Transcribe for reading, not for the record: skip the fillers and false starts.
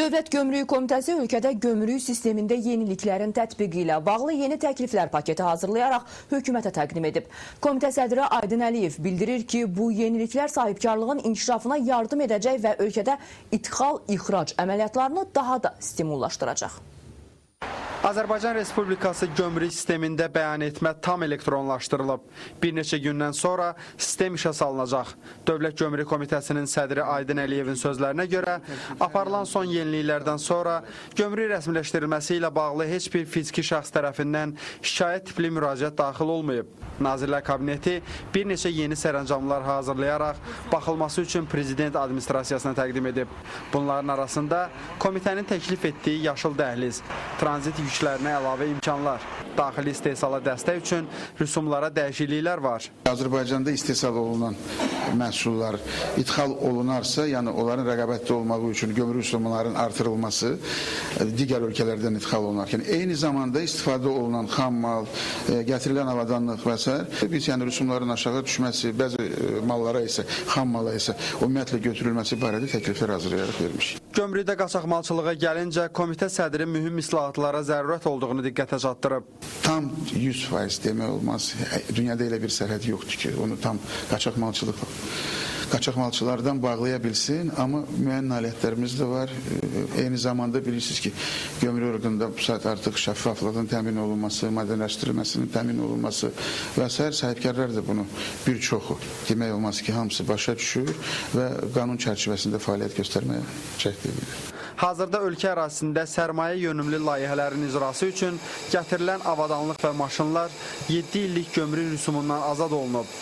Dövlət Gömrük Komitəsi ölkədə gömrük sistemində yeniliklərin tətbiqi ilə bağlı yeni təkliflər paketi hazırlayaraq hökumətə təqdim edib. Komitə sədri Aydın Əliyev bildirir ki, bu yeniliklər sahibkarlığın inkişafına yardım edəcək və ölkədə ixal-ixrac əməliyyatlarını daha da stimullaşdıracaq. Azərbaycan Respublikası gömrük sistemində bəyan etmə tam elektronlaşdırılıb. Bir neçə gündən sonra sistem işə salınacaq. Dövlət Gömrük Komitəsinin sədri Aydın Əliyevin sözlərinə görə aparılan son yeniliklərdən sonra gömrük rəsmiləşdirilməsi ilə bağlı heç bir fiziki şəxs tərəfindən şikayət tipli müraciət daxil olmayıb. Nazirlər Kabineti bir neçə yeni sərəncamlar hazırlayaraq baxılması üçün Prezident Administrasiyasına təqdim edib. Bunların arasında komitənin təklif etdiyi yaşıl dəhliz, tranzit yüklərinə əlavə imkanlar, daxili istehsala dəstək üçün rüsumlara dəyişikliklər var. Azərbaycanda istehsal olunan məhsullar ithal olunarsa, yəni onların rəqabətli olmağı üçün gömrük rüsumlarının artırılması digər ölkələrdən ithal olunarkən, eyni zamanda istifadə olunan xam mal, gətirilən avadanlıq və s. biz yəni rüsumların aşağı düşməsi, bəzi mallara isə, xam mala isə ümumiyyətlə götürülməsi barədə təkliflər hazırlayaraq vermişik. Gömrükdə qaçaqmalçılığa gəlincə, komitə sədri mühüm islahatlara zərurət olduğunu diqqətə çatdırıb. Tam 100% demək olmaz. Dünyada elə bir sərhəd yoxdur ki, onu tam qaçaqmalçılardan bağlaya bilsin, amma müəyyən nailiyyətlərimiz də var. Eyni zamanda bilirsiniz ki, gömrük orqanında bu saat artıq şəffaflığın təmin olunması, mədənləşdirilməsinin təmin olunması və sahibkarlar da bunu bir çoxu, demək olmaz ki, hamısı başa düşür və qanun çərçivəsində fəaliyyət göstərməyə cəhd edir. Hazırda ölkə ərazisində sərmayə yönümlü layihələrin icrası üçün gətirilən avadanlıq və maşınlar 7 illik gömrük rüsumundan azad olunub.